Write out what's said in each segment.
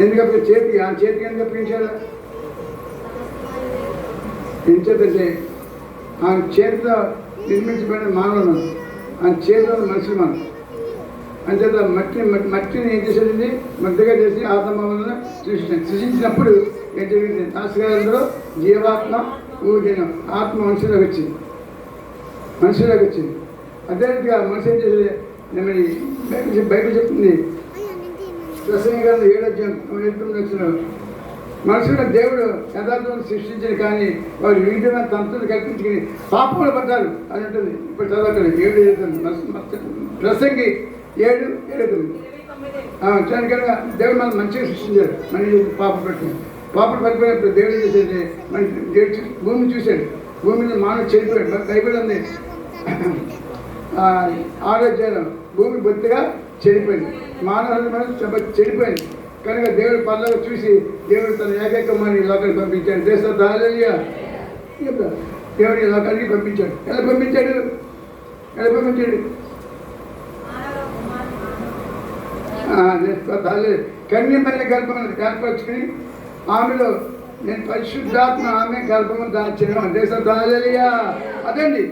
ఎందుకంటే చేతికి ఎందుకు అప్పగించాడు? పెంచేదంటే ఆ చేతిలో నిర్మించబడిన మానవులు, ఆ చేతిలో మనుషులు మనం. అంచేత మట్టిని ఏం చేసేది? మట్టిగా చేసి ఆత్మను సృష్టించినప్పుడు ఏం జరిగింది? శాస్త్రాలలో జీవాత్మ ఊదిన ఆత్మ మనుషులకు వచ్చింది. అదేవిధంగా మనిషి ఏం చేసేది? బైబిల్ చెప్తుంది, ప్రసంగం 7:9 మనుషుల దేవుడు యథార్థం సృష్టించారు, కానీ వారు వివిధమైన తంతులు కల్పించుకుని పాపములు పడ్డారు అని ఉంటుంది. ఇప్పుడు చదవకండి 7:7 ప్రసంగి 7:7 కనుక దేవుడు మనం మంచిగా సృష్టించారు. మన పాపలు పడిపోయినప్పుడు దేవుడు ఏం చేసేది? మన భూమిని చూశాడు, భూమిని మానవ చెడిపోయాడు. బైబిల్ ఉంది 6 భూమి బొత్తిగా చెడిపోయింది, మానవ చెడిపోయింది. కనుక దేవుడు పనులు చూసి దేవుడు తన ఏకైకమ్మని లోకానికి పంపించాడు. దేశంలో హల్లెలూయా. దేవుడు ఈ లోకానికి పంపించాడు. ఎలా పంపించాడు? కన్యమైన గర్భం ఏర్పరచుకుని ఆమెలో నేను పరిశుద్ధాత్మ ఆమె గర్భము దాల్చాను. దేశంలో హల్లెలూయా. అదండి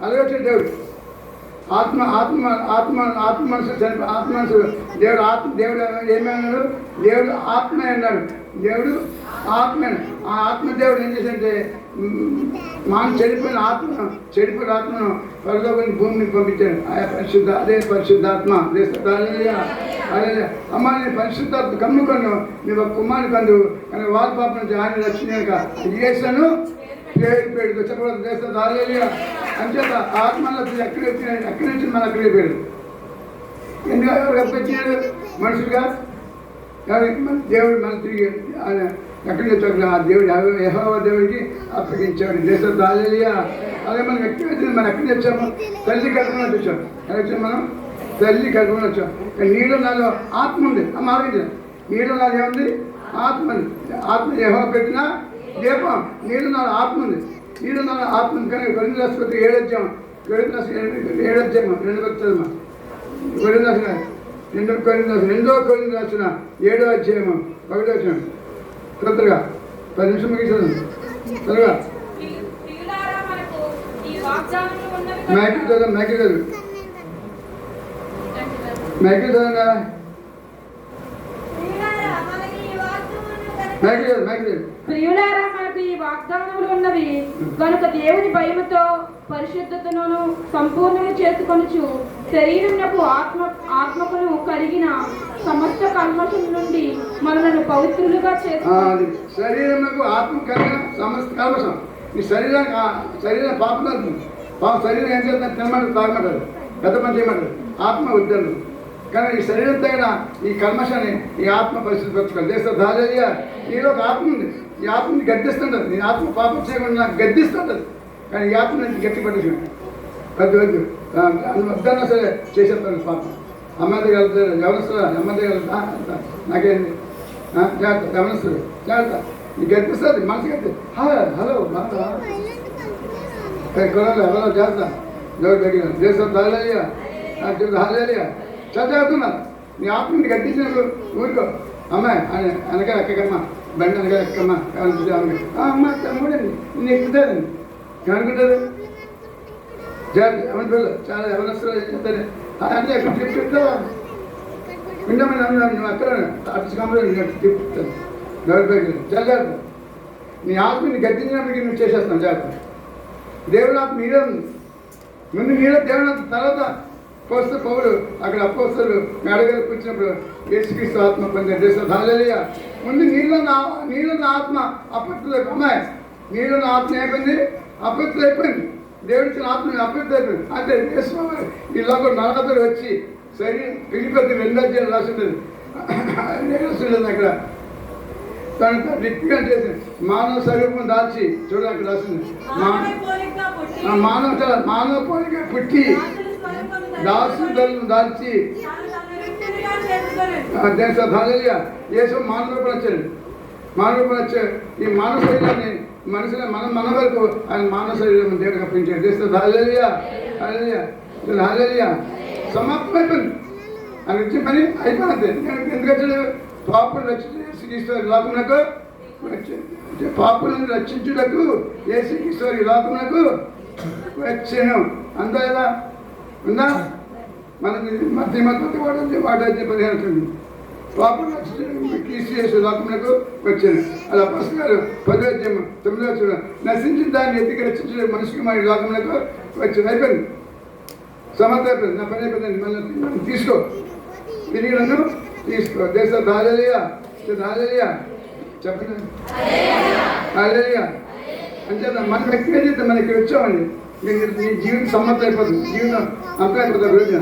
అలాగే దేవుడు ఆత్మ మనసు దేవుడు ఏమన్నాడు? దేవుడు ఆత్మ అన్నాడు. దేవుడు ఆత్మ. ఆ ఆత్మదేవుడు ఏం చేశాడంటే చెడిపోయిన ఆత్మను పరలోకానికి భూమిని పంపించాడు. అదే పరిశుద్ధాత్మ. అమ్మ నేను పరిశుద్ధాత్మ కమ్ముకొను, నువ్వు ఒక కుమారుని కందు కానీ వాళ్ళ పాప నుంచి ఆయన రక్షించాక చేశాను పేరు చెప్పకూడదు. దేశం అంచేత ఆత్మలో ఎక్కడి నుంచి మన అక్కడికి పేరు ఎందుకు ఎవరు అప్పచ్చాడు? మనుషులుగా దేవుడు మన తిరిగి ఆయన ఎక్కడి నుంచి ఆ దేవుడు యెహోవా దేవుడికి అప్పగించాడు. దేశం హల్లెలూయా. అదే మనం వ్యక్తిగత మనం ఎక్కడి నుంచి వచ్చాము? తల్లి గర్భంలో వచ్చాం. ఎలా వచ్చాం మనం? తల్లి గర్భంలో వచ్చాం. నీళ్ళు నాలో ఆత్మ ఉంది. ఆలోచించాం, నీళ్ళు నాలో ఏముంది? ఆత్మ ఉంది. ఆత్మ యెహోవా పెట్టిన దీపం. నీళ్ళు నాలో ఆత్మ ఉంది. నీళ్ళు నాలో ఆత్మ కనుక కొరింథీ రాసిన 7 అధ్యాయం 2 వచ్చాము. రెండో కొరింథీ రాసిన 7 అధ్యాయము 1 వచ్చాము. తొందరగా 10 నిమిషం ముగించాను. త్వరగా మైకిల్ చదవంగా. ప్రియులారా మనకు ఈ వాగ్దానములు ఉన్నవి కనుక దేవుని భయముతో పరిశుద్ధతను సంపూర్ణము చేసుకొనుచు శరీరమునకు ఆత్మకును కలిగిన సమస్త కల్మషం నుండి మనలను పవిత్రులుగా చేసుకోవాలి. శరీరమునకు ఆత్మ కలిగిన సమస్త కల్మషం. ఈ శరీరం పాపం శరీరం ఏం చేస్తారు? తినమంటారు, తాగమంటారు, పెద్ద పని చేయమంటారు. ఆత్మ వద్దరు. కానీ ఈ శరీరం తగిన ఈ కల్మషాన్ని ఈ ఆత్మ పరిశుద్ధపరచుకోవాలి. దేశం హల్లెలూయా. నీలో ఒక ఆత్మ ఉంది. ఈ ఆత్మని గద్దిస్తుంటుంది. నీ ఆత్మ పాపం చేయకుండా నాకు గద్దిస్తుంటుంది. కానీ ఈ ఆత్మ నుంచి గట్టి పట్టేసాడు. వద్దు వద్దన్నా సరే చేసేస్తాను పాపం. అమ్మాయి దగ్గర వెళ్తారు, ఎవరిస్తారు అమ్మాయి దగ్గర వెళ్తా నాకేంది జాగ్రత్త, గమనిస్తారు జాగ్రత్త. నీకు గద్దిస్తుంది, మనసు గట్టి. హలో బాగా కొనాలి, ఎవరో జాగ్రత్త. దేవుడు దగ్గర దేశం హల్లెలూయా. హల్లెలూయా. చదువుతున్నారు. నీ ఆత్మని గడ్డించినప్పుడు ఊరుకో. అమ్మాయి అని వెనకాల ఎక్కకమ్మా, బండి వెనకాల ఎక్కమ్మా. అమ్మ తమ్ముడండి నేను ఎక్కుతానండి అనుకుంటారు. ఎవరి పిల్లలు చాలా ఎవరు చెప్తారు అంటే అక్కడ గిఫ్ట్ ఇస్తావా? విండమని నువ్వు అక్కడ అటు కంపెనీ గిఫ్ట్ ఇస్తాను. ఎవరి దగ్గర జాగ్రత్త. నీ ఆత్మని గడ్డించినప్పటికీ నువ్వు చేసేస్తాను జాగ్రత్త. దేవుడు ఆత్మ మీరే ఉంది. ముందు మీరే దేవుడు ఆత్మ. తర్వాత పోస్తూ పౌలు అక్కడ అపోస్తలు మేడగలు కూర్చున్నప్పుడు యేసుక్రీస్తు ఆత్మ పొందారు. దేశం హల్లెలూయా. ముందు నీళ్ళన్న ఆత్మ అపవిత్రులు. అమ్మాయి నీళ్ళన్న ఆత్మ అయిపోయింది, అపవిత్రులు అయిపోయింది. దేవుడిచ్చిన ఆత్మ అపవిత్రులు అయిపోయింది. అంటే యేసు ఈ లోకం నరకతలు వచ్చి సరే పిలిపతి 2 అధ్యాయం రాసిండదు అక్కడ. తను రిక్తిగా చేసి మానవ స్వరూపం దాల్చి చూడండి అక్కడ రాసింది. మానవ పోలిక పుట్టి దాసులను దాల్చి దేశం హల్లెలూయా. యేసు మానవ రూపం వచ్చాడు. ఈ మానవ శరీరాన్ని మనుషులు మన వరకు ఆయన మానవ శరీరం దేవుడికి అప్పించాడు. దేశం హల్లెలూయా. హల్లెలూయా. సమాప్తం అయిపోయింది. ఆయన వచ్చే పని అయిపోయింది. ఎందుకు వచ్చాడు? పాపులను రక్షించు లోకమునకు వచ్చాను. పాపులను రక్షించుటకు యేసుక్రీస్తు ఈ లోకమునకు వచ్చాను. అందా కదా ఉందా? మనకి మధ్య వాడు వాడైతే 15 పాపులను రక్షించడానికి క్రీస్తు యేసు లోకమునకు వచ్చాను. అది అపొస్తలుల గారు 10వ అధ్యాయం 9వ వచనం. నశించిన దాన్ని ఎత్తికి రక్షించడానికి మనిషికి మన లోకమునకు వచ్చాను. అయిపోయింది, సమర్థ అయిపోయింది. నా పని అయిపోయిందండి. మళ్ళీ తీసుకో, తిరిగి నన్ను తీసుకో. దేశ హల్లెలూయా, హల్లెలూయా చెప్పండి, హల్లెలూయా. అంచేత మన వ్యక్తిగా చేస్తే మనం ఇక్కడ వచ్చామండి. మీకు నీ జీవితం సమ్మతం అయిపోతుంది, జీవితం అంతా అయిపోతుంది. రోజున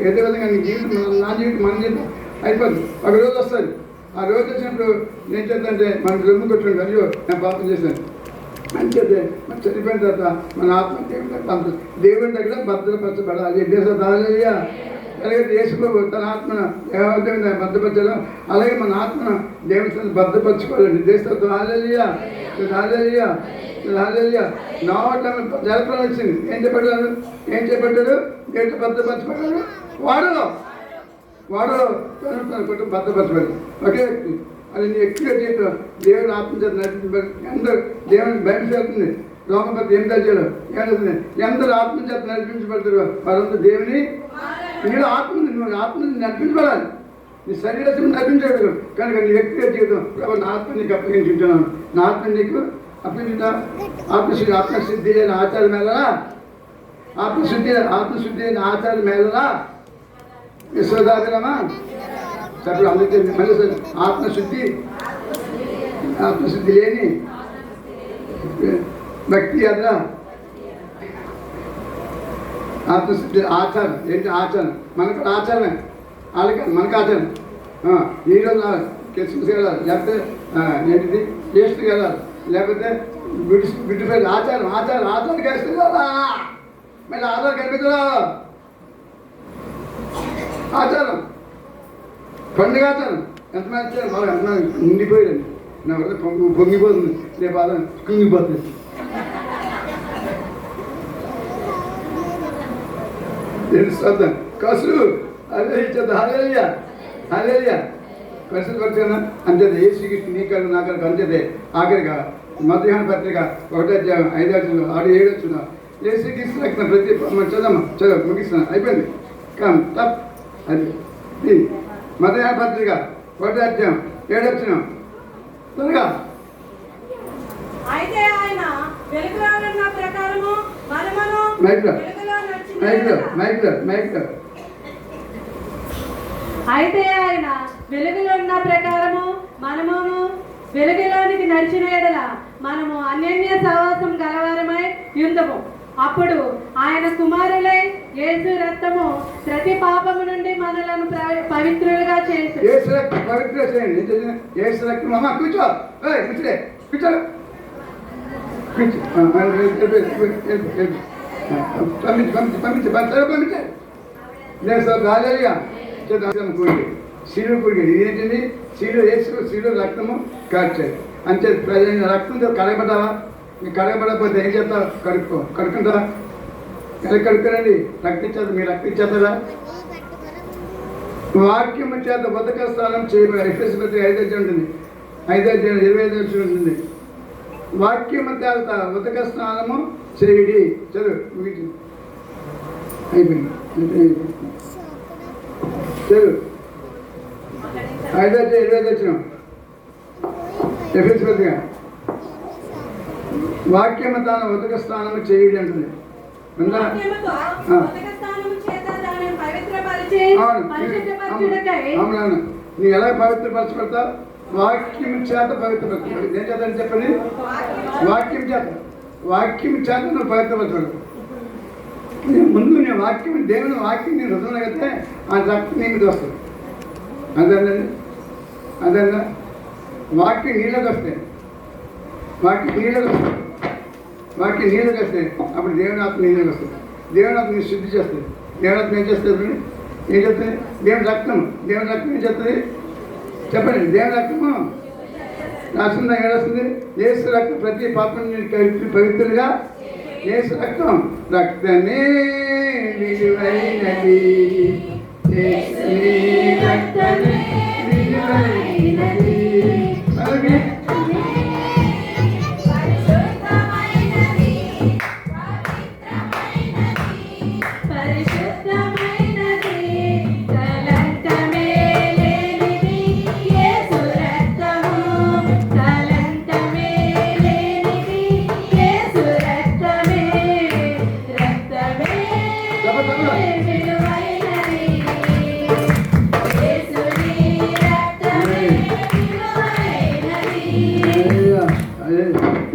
ఏదే విధంగా నీ జీవితం నా జీవితం మన జీవితం అయిపోతుంది. ఒక రోజు వస్తుంది. ఆ రోజు వచ్చినప్పుడు ఏం చేద్దంటే మనకు రొమ్ము కొట్టుకుంటాం, అయ్యో నేను పాపం చేశాను అంచేతే. మనం చనిపోయిన తర్వాత మన ఆత్మ దేవుని దగ్గర భద్రపరచబడాలి. దేశ హల్లెలూయా. అలాగే యేసుప్రభు తన ఆత్మను దేవదేవుని భద్రపరచడం, అలాగే మన ఆత్మను దేవుని భద్రపరచుకోవాలండి. దేశంతో హల్లెలూయా, హల్లెలూయా, హల్లెలూయా. నా జలప్రలయం వచ్చింది. ఏం చేపట్టాడు? దేవుడు భద్రపరచబడ్డాడు. వాడలో కుటుంబం భద్రపరచబడి ఒకే వ్యక్తి. అది నీ ఎక్కువ జీవితం దేవుడు ఆత్మచేత నడిపించబడి అందరూ దేవుని బయట వెళ్తుంది. లోకపతి ఏం తెచ్చాడు ఏమవుతుంది? ఎందరూ ఆత్మచేత నడిపించబడతారు వారంతా దేవుని నీళ్ళు ఆత్మని నడిపించబడాలి. నీ శరీరం నడిపించబడదు కనుక నీ వ్యక్తిగత జీవితం ప్రభు నా ఆత్మ నీకు అప్పగించుంటున్నాను. నా ఆత్మ నీకు అప్పగించుతా. ఆత్మశుద్ధి అయిన ఆచారం మేళలా, ఆత్మశుద్ధి అయిన ఆచారం మేళలా విశ్వదాభిరమా చెప్పడం. అందుకే మళ్ళీ ఆత్మశుద్ధి లేని భక్తి అదా ఆత్మశుద్ధి ఆచారం. ఏంటి ఆచారం? మనకు ఆచారమే, వాళ్ళకి మనకు ఆచారం. ఈరోజు క్రిస్మస్కి వెళ్ళాలి, లేకపోతే ఏంటిది టేస్ట్కి వెళ్ళాలి, లేకపోతే బ్యూటిఫైడ్ ఆచారం వేస్తే మళ్ళీ ఆధార్ కనిపించరా ఆచారం, పండుగ ఆచారం. ఎంతమంది వచ్చారు బాగా ఎంతమంది నిండిపోయాడండి. నా వల్ల పొంగిపోతుంది, రేపు ఆధారం కుంగిపోతుంది. తెలుసు కసులు అదే ఇచ్చేది. హల్లెలూయా కసులు పడుతున్నా అంతే. ఏ శ్రీకృష్ణ నీకన్నా నాకన్నా అంతే. ఆఖరిగా మధ్యాహ్న పత్రిక 1వ అధ్యాయం 5వ వచనం 6-7 వచనం. ఏ శ్రీకృష్ణ రక్తం ప్రతి చదవ ముగిస్తున్నా అయిపోయింది. తప్ అది మధ్యాహ్న పత్రిక 1వ అధ్యాయం 7వ వచనం త్వరగా. అయితే ఆయన వెలుగులో ఉన్న ప్రకారము మనమును అయితే ఆయన వెలుగులో ఉన్న ప్రకారము మనమును వెలుగులోనికి నడిచిన ఎడల మనము అన్యోన్య సహవాసం గలవారమై యుందము. అప్పుడు ఆయన కుమారులై యేసు రక్తము ప్రతి పాపము నుండి మనలను పవిత్రులుగా చేసి శిలువ ఏంటండి? శిలువ రక్తము కార్చాడు. అంతే రక్తంతో కడగబడ్డావా? మీకు కడగబడకపోతే ఏం చేస్తావు? కడుక్కుంటావా? ఎలా కడుక్కోనండి? రక్తం చేత మీ రక్తం చేతదా? వాక్యము చేత బతుక స్నానం చేయబడి ఎఫెసీ పత్రిక 5వ అధ్యాయం ఉంటుంది, 5వ అధ్యాయం 25వ వచనం ఉంటుంది. వాక్యము చేత బతుక స్నానము చేయడి. చదువు ముగించింది, అయిపోయింది. చదువు 5వ అధ్యాయం 25వ వచనం ఎఫెసీ పత్రిక. వాక్యము తాను ఉదక స్నానము చేయడి అంటుంది. అవునవును. నువ్వు ఎలా పవిత్రపరచబడతావు? వాక్యం చేత పవిత్రపరచబడు. ఏం చేద్దని చెప్పండి? వాక్యం చేత నువ్వు పవిత్రపరచబడతావు. ముందు నేను వాక్యం, దేవుని వాక్యం నేను హృదయంలో అయితే ఆ రక్తం నీ మీద వస్తుంది. అదేనండి, అదేనా? వాక్యం నీళ్ళకి వస్తాయి, వాక్యం నీళ్ళకి వస్తాయి. అప్పుడు దేవుని ఆత్మ నీళ్ళకి వస్తుంది. దేవుని ఆత్మ నేను శుద్ధి చేస్తుంది. దేవుని ఆత్మ ఏం చేస్తుంది? దేవుని రక్తం ఏం చేస్తుంది చెప్పండి? దేవుని రక్తము రాష్ట్రంలో ఏడొస్తుంది. యేసు రక్తం ప్రతి పాపని కలిపి పవిత్రులుగా. యేసు రక్తమే విలువైనది. రక్తమే విలువైనది. అలాగే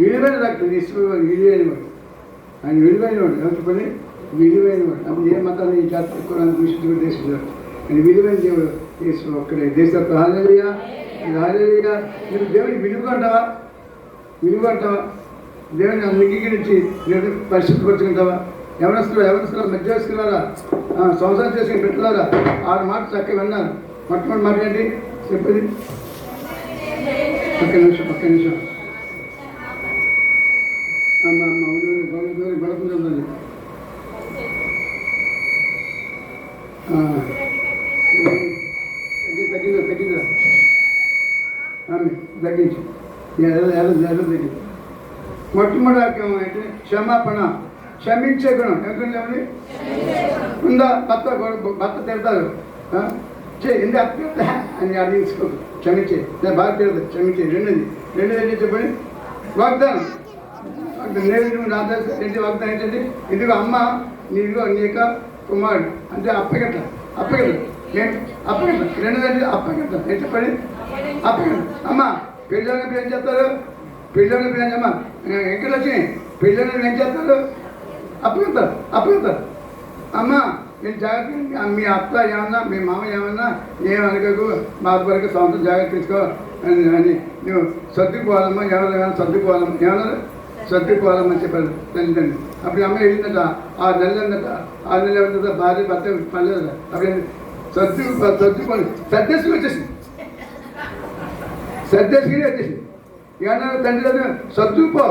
విలువైన రక్తం తీసుకుని విలువైన వాడు, ఆయన విలువైన వాడు ఎవరి విలువైన వాడు. అప్పుడు ఏ మతాన్ని జాతకురాన్ని విశుద్ధుడు తీసుకున్నారు. ఆయన విలువైన దేవుడు తీసుకుని ఒక్కడే దేశంతో హాలేలుయా హాలేలుయా. మీరు దేవుడికి విలువ అంటావా? విలువ అంటావా? దేవుని అంగీకరించి దేవుని పరిశుద్ధపరుచుకుంటావా? ఎవరిస్తున్నా మధ్యవస్తులారా, సంవత్సరం చేసుకుని పెట్టలారా, 6 మాటలు చక్కగా విన్నారు. మొట్టమొదటి మాట ఏంటి చెప్పండి? ఒక్క నిమిషం అమ్మ గొడవకుంటుంది. తగ్గిందా ఆమె తగ్గించి తగ్గించి. మొట్టమొదటి ఏంటి? క్షమాపణ, క్షమించే గుణం. ఎందుకంటే ఉందా? భర్త తిడతారు, ఎందుకు అత్త అని అడిగించుకోదు, క్షమించే. నేను బాగా తిడతా, క్షమించే. రెండోది ఏంటి చెప్పండి? వాగ్దానం. నేను నా ఏంటి వాగ్దానం ఏంటంటే, ఇదిగో అమ్మ నీకు నీక కుమారుడు అంటే అప్పగట్ట నేను అప్పగట్ట. రెండోదంటే అప్పగట్ట. ఏం చెప్పండి? అప్పగట్ట. అమ్మ పెళ్ళినప్పుడు ఏం చేస్తారు? పెళ్ళినప్పుడు ఏం అమ్మ ఎక్కడ వచ్చినాయి? పెళ్ళినప్పుడు ఏం చేస్తారు? అప్పగడతారు. అమ్మ నేను జాగ్రత్త, మీ అత్త ఏమన్నా మీ మామ ఏమన్నా ఏమనకకు, మా వరకు సంవత్సరం జాగ్రత్త తీసుకో అని నువ్వు సర్దుకుపోవాలమ్మా. ఏమన్నా సర్దుకుపోవాలమ్మా, ఏమన్నారు? సర్దుకోవాలమ్మని చెప్పారు తల్లిదండ్రులు. అప్పుడు అమ్మ వెళ్ళిందట, 6 నెలలు అన్నట. 6 నెలలు ఏమన్నా భార్య భర్త పర్లేదు. అప్పుడు సర్దుకొని సర్దేసుకుని వచ్చేసింది. ఏమన్నా తండ్రి సర్దుకుపో,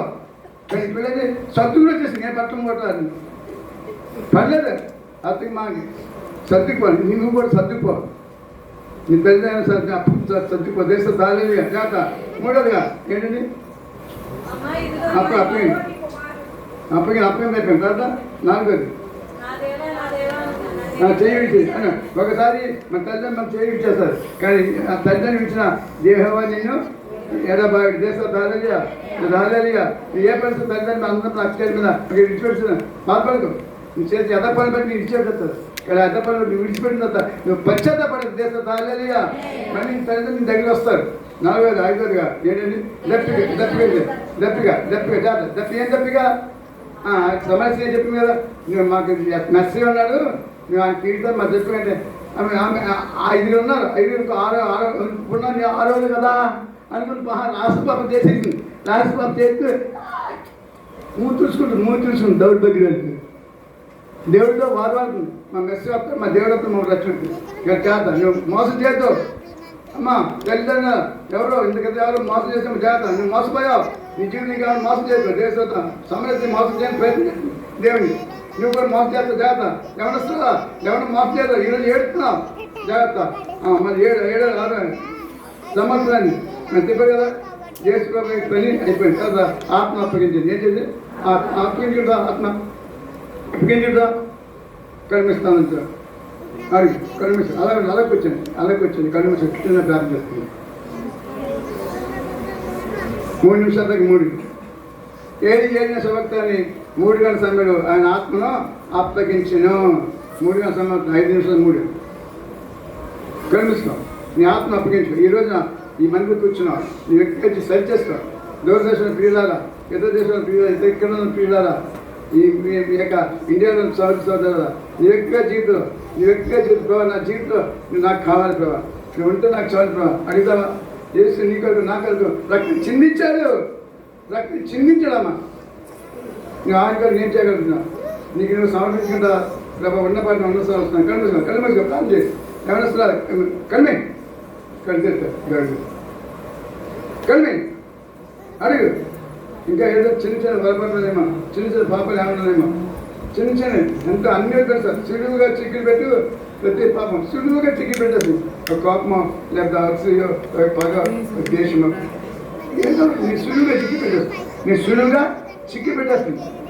కానీ పిల్లలు సర్దుకుని వచ్చేసింది. నేను పట్టం కొట్టాలి పర్లేదు, అతనికి మాకి సర్దుకుపోవాలి. నువ్వు కూడా సర్దుకుపో, నీ తల్లిదండ్రులు సర్దుకుపో. దేశ తాళి జాత. మూడోదిగా ఏంటండి? అప్పగిన అయిపోయింది. తర్వాత 4వది చేయి అని. ఒకసారి మన తల్లిదండ్రులు మనం చేయి ఇచ్చేస్తారు, కానీ ఆ తల్లిదండ్రులు ఇచ్చిన దేహవా నిన్ను ఎడబాయి దేశ రాలేలిగా. ఏ పరిస్థితి తల్లిదండ్రులు అందరూ అక్షరం మీద విడిచిపెడుతున్నా బాధపడకు. నీ చేతి ఎద పని బట్టి నేను ఇచ్చేపెడతారు, కానీ ఎద పని బట్టి నువ్వు విడిచిపెట్టిన తర్వాత నువ్వు పశ్చాత్తపడదు. దేశ రాలేలిగా. మళ్ళీ తల్లిదండ్రులు దగ్గర వస్తారు. 4వది 5వదిగా ఏంటండి? దప్పిగా జాత. ఏం దప్పిగా? సమస్య ఏం చెప్పింది కదా, నువ్వు మాకు మెస్సీ ఉన్నాడు, నువ్వు ఆయన తీరుతాను మా చెప్పి అంటే ఆమె 5 ఉన్నారు. 5 6 కదా అనుకుని రాష్ట్రపాపం చేసేసింది. రాష్ట్రపాపం చేస్తే మూడు చూసుకుంటుంది దౌర్భాగ్యం వెళ్తుంది. దేవుడితో వాడుతుంది. మా మెస్సీ వస్తారు, మా దేవుడు వస్తారు, మాకు రక్షణ ఇక చేత. నువ్వు మోసం చేద్దావు అమ్మా. తల్లిదండ్రులు ఎవరో ఇంతకంటే ఎవరో మోసం చేసాము జాగ్రత్త. నువ్వు మోసపోయావు, నీ జీవితం కావాలి మోసం చేయకు. దేశత సమస్య మోసం చేయని ప్రయత్నం దేవుని. నువ్వు కూడా మోసం చేస్తావు జాగ్రత్త. ఎవరిస్తుందా? ఎవరు మోసం చేస్తావు? ఈరోజు ఏడుస్తున్నావు జాగ్రత్త. మరి 7 సమర్థాన్ని నేను చెప్పాను కదా, చేసుకోబోయే పని అయిపోయింది కదా. ఆత్మ అప్పగించింది. ఏం చేసి అప్పగించుడా? ఆత్మ అప్పగించుడా? కనిపిస్తాను అడిగి కనిపిస్తుంది. అలాగే వచ్చింది కనిపిస్తుంది. చిన్న ప్రార్థన చేస్తుంది. 3 నిమిషాలకి 3 ఏది చేసిన శుభక్తాన్ని 3 గంటల సమయంలో ఆయన ఆత్మను అప్పగించను. 3 గంటల సమయం 5 నిమిషాలు 3 కనిపిస్తాం. నీ ఆత్మ అప్పగించు. ఈ రోజున ఈ మందికి కూర్చున్నావు, నీ వ్యక్తి వచ్చి సరి చేస్తావు. దూరదేశంలో ప్రియులారా, ఇతర దేశంలో ప్రియులారా, ఇతర ఇక్కడ ప్రియులారా, ఈ యొక్క ఇండియాలో సోదరులారా, నీ వ్యక్తిగా జీవితంలో ప్రభావ నా జీవితంలో నువ్వు నాకు కావాలి ప్రభావ, నువ్వు ఉంటే నాకు చాలు ప్రభావ అడుగుతావా? చేసి నీ కొరకు నా కొరకు రక్తం చిందించాడమ్మా. నువ్వు ఆయన కొరకు నేను చేయగలుగుతున్నావు. నీకు నువ్వు సమర్పించుకుంటా ప్రభావ ఉన్న పాటు వస్తున్నాను. కళ్ళు ప్రాణం చేసి ఎవరొస్తున్నా కల్మే కల్మే అడుగు. ఇంకా ఏదో చిన్న బలపడలేమో, చిన్న పాపలు ఏమన్నానేమో, చిన్న ఎంత అన్నీ తెలుసా. చిరువుగా చిక్కులు పెట్టు ప్రతి పాపం సులువుగా చిక్కి పెట్టేస్తుంది. ఒక కోపమో లేకపోతే అసూయో పగ దేశమో ఏదో నీ సులువుగా చిక్కి పెట్టేస్తుంది. నీ సులువుగా చిక్కి పెట్టేస్తుంది.